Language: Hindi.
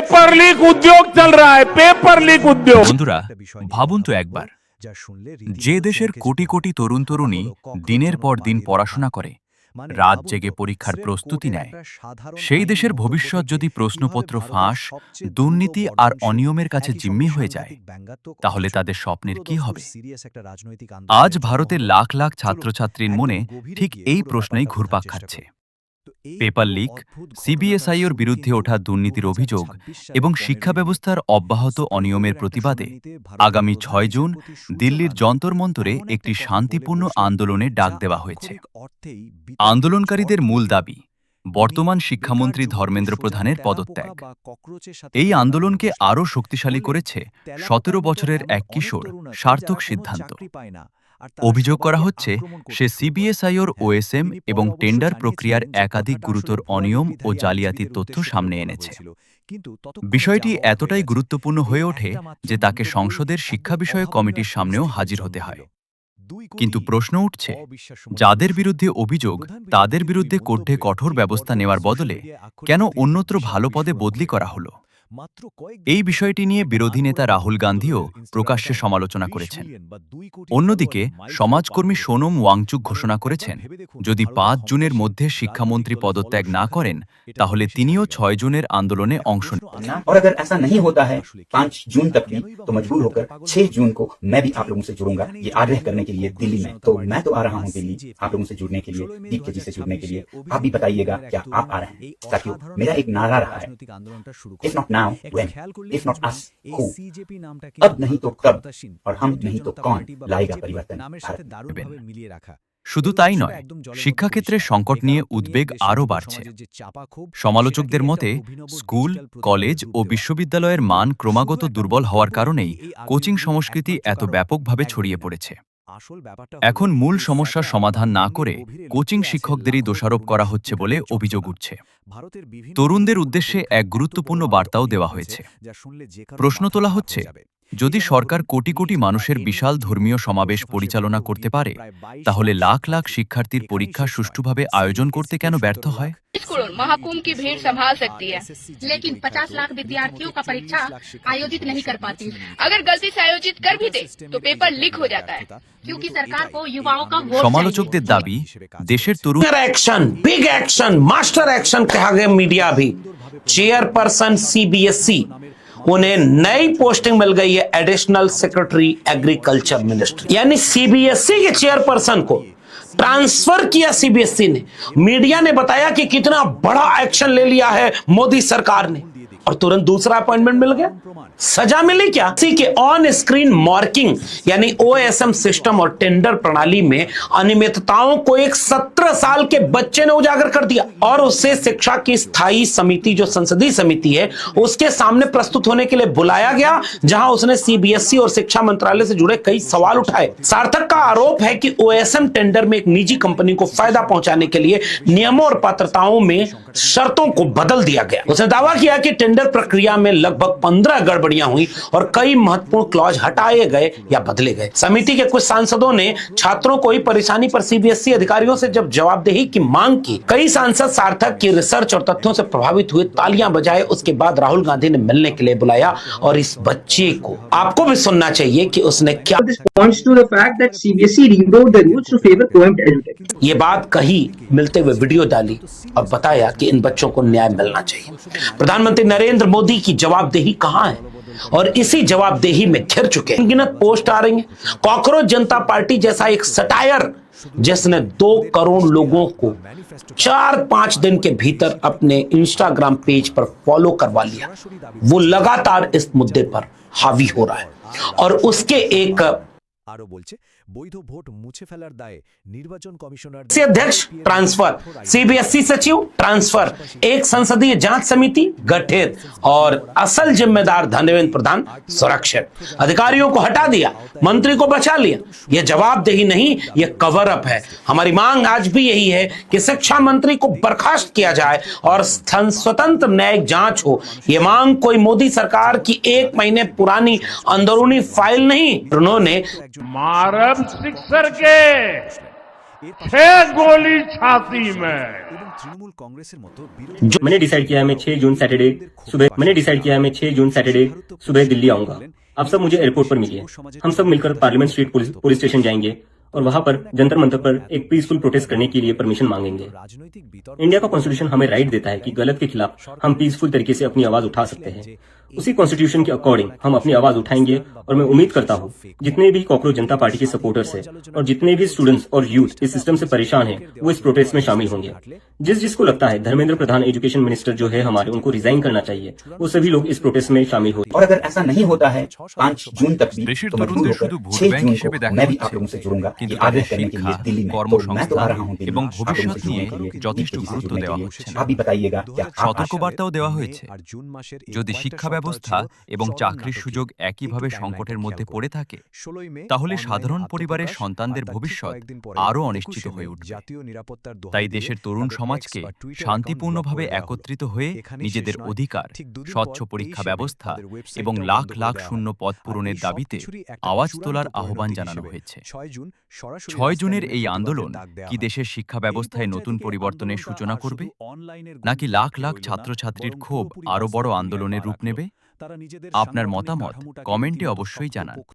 पेपर लीक उद्योग चल रहा है, पेपर लीक उद्योग। বন্ধুরা ভাবুন তো একবার, যে দেশের কোটি কোটি তরুণ তরুণী দিনের পর দিন পড়াশোনা করে, রাত জেগে পরীক্ষার প্রস্তুতি নেয়, সেই দেশের ভবিষ্যৎ যদি প্রশ্নপত্র ফাঁস, দুর্নীতি আর অনিয়মের কাছে জিম্মি হয়ে যায়, তাহলে তাদের স্বপ্নের কি হবে? আজ ভারতের লাখ লাখ ছাত্রছাত্রীর মনে ঠিক এই প্রশ্নই ঘুরপাক খাচ্ছে। পেপার লিক, সিবিএসইর বিরুদ্ধে ওঠা দুর্নীতির অভিযোগ এবং শিক্ষা ব্যবস্থার অব্যাহত অনিয়মের প্রতিবাদে আগামী ৬ জুন দিল্লির যন্তর মন্তরে একটি শান্তিপূর্ণ আন্দোলনের ডাক দেওয়া হয়েছে। আন্দোলনকারীদের মূল দাবি বর্তমান শিক্ষামন্ত্রী ধর্মেন্দ্র প্রধানের পদত্যাগ। এই আন্দোলনকে আরও শক্তিশালী করেছে ১৭ বছরের এক কিশোর সার্থক সিদ্ধান্ত। অভিযোগ করা হচ্ছে সে সিবিএসইর ওএসএম এবং টেন্ডার প্রক্রিয়ার একাধিক গুরুতর অনিয়ম ও জালিয়াতির তথ্য সামনে এনেছে। বিষয়টি এতটাই গুরুত্বপূর্ণ হয়ে ওঠে যে তাকে সংসদের শিক্ষা বিষয়ক কমিটির সামনেও হাজির হতে হয়। কিন্তু প্রশ্ন উঠছে, যাদের বিরুদ্ধে অভিযোগ তাদের বিরুদ্ধে কঠোর কঠোর ব্যবস্থা নেওয়ার বদলে কেন অন্যত্র ভালো পদে বদলি করা হলো? এই বিষয়টি নিয়ে বিরোধী নেতা রাহুল গান্ধীও প্রকাশ্যে সমালোচনা করেছেন। অন্যদিকে সমাজকর্মী সোনম ওয়াংচুক ঘোষণা করেছেন, যদি ৫ জুনের মধ্যে শিক্ষামন্ত্রী পদত্যাগ না করেন তাহলে তিনিও ৬ জুনের আন্দোলনে অংশ নেবেন। और अगर ऐसा नहीं होता है 5 जून तक भी, तो मजबूर होकर 6 जून को मैं भी आप लोगों से जुड़ूंगा, ये आग्रह करने के लिए दिल्ली में। तो मैं तो आ रहा हूँ दिल्ली आप लोगों से जुड़ने के लिए, दीप जी से जुड़ने के लिए। आप भी बताइएगा क्या आप आ रहे हैं? साथियों, मेरा एक नारा रहा है, if not now when, if not us who. अब नहीं तो कब, और हम नहीं तो कौन लाएगा परिवर्तन भारत। শুধু তাই নয়, শিক্ষাক্ষেত্রে সংকট নিয়ে উদ্বেগ আরও বাড়ছে। সমালোচকদের মতে স্কুল, কলেজ ও বিশ্ববিদ্যালয়ের মান ক্রমাগত দুর্বল হওয়ার কারণেই কোচিং সংস্কৃতি এত ব্যাপকভাবে ছড়িয়ে পড়েছে। এখন মূল সমস্যার সমাধান না করে কোচিং শিক্ষকদেরই দোষারোপ করা হচ্ছে বলে অভিযোগ উঠছে। তরুণদের উদ্দেশ্যে এক গুরুত্বপূর্ণ বার্তাও দেওয়া হয়েছে। প্রশ্ন তোলা হচ্ছে, যদি সরকার কোটি কোটি মানুষের বিশাল ধর্মীয় সমাবেশ পরিচালনা করতে পারে, তাহলে লাখ লাখ শিক্ষার্থীর পরীক্ষা সুষ্ঠুভাবে আয়োজন করতে কেন ব্যর্থ হয়? महाकुंभ की भीड़ संभाल सकती है, लेकिन 50 लाख विद्यार्थियों का परीक्षा आयोजित नहीं कर पाती। अगर गलती से आयोजित कर भी दे तो पेपर लीक हो जाता है, क्योंकि सरकार को युवाओं का वोट चाहिए। সমালোচকদের দাবি, দেশের তরুণ action, big action, master action कहा गया मीडिया भी। चेयरपर्सन सीबीएसई, उन्हें नई पोस्टिंग मिल गई है, एडिशनल सेक्रेटरी एग्रीकल्चर मिनिस्ट्री। यानी सीबीएसई के चेयरपर्सन को ट्रांसफर किया सीबीएसई ने। मीडिया ने बताया कि कितना बड़ा एक्शन ले लिया है मोदी सरकार ने, और तुरंत दूसरा अपॉइंटमेंट मिल गया। सजा मिली क्या? इसी के ऑन स्क्रीन मार्किंग यानी ओएसएम सिस्टम और टेंडर प्रणाली में अनियमितताओं को एक 17 साल के बच्चे ने उजागर कर दिया, और उससे शिक्षा की स्थायी समिति, जो संसदीय समिति है, उसके सामने प्रस्तुत होने के लिए बुलाया गया, जहां उसने सीबीएसई और शिक्षा मंत्रालय से जुड़े कई सवाल उठाए। सार्थक का आरोप है कि ओएसएम टेंडर में एक निजी कंपनी को फायदा पहुंचाने के लिए नियमों और पात्रताओं में शर्तों को बदल दिया गया। उसने दावा किया कि टेंडर प्रक्रिया में लगभग 15 गड़बड़ियां हुई और कई महत्वपूर्ण क्लॉज हटाए गए या बदले गए। समिति के कुछ सांसदों ने छात्रों को ही परेशानी पर सीबीएसई अधिकारियों से जब जवाबदेही की मांग की। कई सांसद सार्थक की रिसर्च और तथ्यों से प्रभावित हुए, तालियां बजाए। उसके बाद राहुल गांधी ने मिलने के लिए बुलाया, और इस बच्चे को आपको भी सुनना चाहिए कि उसने क्या। This points to the fact that CBSE rewrote the rules to favor co-opted education. ये बात कही, मिलते हुए वीडियो डाली और बताया कि इन बच्चों को न्याय मिलना चाहिए। प्रधानमंत्री नरेंद्र मोदी की जवाबदेही कहां है? और इसी जवाबदेही में घिर चुके हैं। अनगिनत पोस्ट आ रही हैं। कॉकरोच जनता पार्टी जैसा एक सटायर, जिसने 2 करोड़ लोगों को 4-5 दिन के भीतर अपने इंस्टाग्राम पेज पर फॉलो करवा लिया, वो लगातार इस मुद्दे पर हावी हो रहा है। और उसके एक বৈধ ভোট মুছে ফেলার দায়ে নির্বাচন কমিশনার अध्यक्ष ट्रांसफर, सीबीएसई सचिव ट्रांसफर, एक संसदीय जांच समिति गठित, और असल जिम्मेदार धर्मेंद्र प्रधान सुरक्षित। अधिकारियों को हटा दिया, मंत्री को बचा लिया। यह जवाबदेही नहीं, यह कवर अप है। हमारी मांग आज भी यही है कि शिक्षा मंत्री को बर्खास्त किया जाए और स्वतंत्र न्यायिक जांच हो। यह मांग कोई मोदी सरकार की 1 महीने पुरानी अंदरूनी फाइल नहीं। उन्होंने मारम सिक्सर के 6 गोली छाती में। এবং তৃণমূল কংগ্রেসের মতো বিরোধী मैंने डिसाइड किया है मैं 6 जून सैटरडे सुबह दिल्ली आऊंगा। आप सब मुझे एयरपोर्ट पर मिलिए। हम सब मिलकर पार्लियामेंट स्ट्रीट पुलिस स्टेशन जाएंगे और वहां पर जंतर मंतर पर एक पीसफुल प्रोटेस्ट करने के लिए परमिशन मांगेंगे। রাজনৈতিক বিতর্ক इंडिया का कॉन्स्टिट्यूशन हमें राइट देता है कि गलत के खिलाफ हम पीसफुल तरीके से अपनी आवाज उठा सकते हैं। उसी कॉन्स्टिट्यूशन के अकॉर्डिंग हम अपनी आवाज उठाएंगे और मैं उम्मीद करता हूँ जितने भी कॉकरोच जनता पार्टी के सपोर्टर्स हैं और जितने भी स्टूडेंट्स और यूथ इस सिस्टम से परेशान हैं वो इस प्रोटेस्ट में शामिल होंगे। जिसको लगता है धर्मेंद्र प्रधान एजुकेशन मिनिस्टर जो है हमारे उनको रिजाइन करना चाहिए, वो सभी लोग इस प्रोटेस्ट में शामिल हो। और अगर ऐसा नहीं होता है 5 जून तक भी দেশের तो मजबूर তরুণদের होकर শুধু ভোট 6 ব্যাংক जून হিসেবে को দেখা मैं भी आप হচ্ছে, लोगों से जुड़ूंगा কিন্তু ये आग्रह তাদের करने के लिए শিক্ষা, दिल्ली में। तो मैं तो কর্মসংস্থান आ रहा हूँ दिल्ली এবং आप लोगों ভবিষ্যৎ से जुड़ने নিয়ে के लिए, যথেষ্ট दीप के গুরুত্ব जुड़ने के দেওয়া लिए। হচ্ছে না। आप भी बताइएगा क्या आप সতর্কবার্তাও দেওয়া হয়েছে আর জুন মাসের এই যদি কয়েকটা শিক্ষা সপ্তাহ ব্যবস্থা ছিল এবং চরম চাকরির নাটকীয়। সুযোগ একইভাবে একটু সংকটের timeline-টা মধ্যে খেয়াল পড়ে করুন। থাকে 16 মে তাহলে অনলাইন সাধারণ পরিবারের আত্মপ্রকাশ, সন্তানদের আর তার ঠিক ভবিষ্যৎ কয়েকদিন পরে আরও 21 অনিশ্চিত মে হয়ে উঠবে। জাতীয় নিরাপত্তার দোহাই তাই দিয়ে দেশের তরুণ তাদের সমাজকে X বা Twitter শান্তিপূর্ণভাবে account block করে দেওয়া হলো। একত্রিত হয়ে এখানেই নিজেদের শেষ নয়। অধিকার, ঠিক দুদিন স্বচ্ছ পর পরীক্ষা 23 মে ব্যবস্থা তাদের website এবং টাও লাখ বন্ধ করে লাখ দেওয়া শূন্য হয়। পদ আর পূরণের এই দাবিতে সবকিছুরই একটা আওয়াজ চূড়ান্ত তোলার পরিণতি আহ্বান জানানো হিসেবে হয়েছে। 6 জুন সরাসরি 6 জুনের রাস্তায় এই নেমে আন্দোলন প্রতিবাদ ডাক দেওয়া কি হয়। দেশের শিক্ষা ব্যবস্থায় নতুন পরিবর্তনের সূচনা করবে, নাকি লাখ লাখ ছাত্রছাত্রীর ক্ষোভ আরও বড় আন্দোলনের রূপ নেবে? আপনার মতামত কমেন্টে অবশ্যই জানান।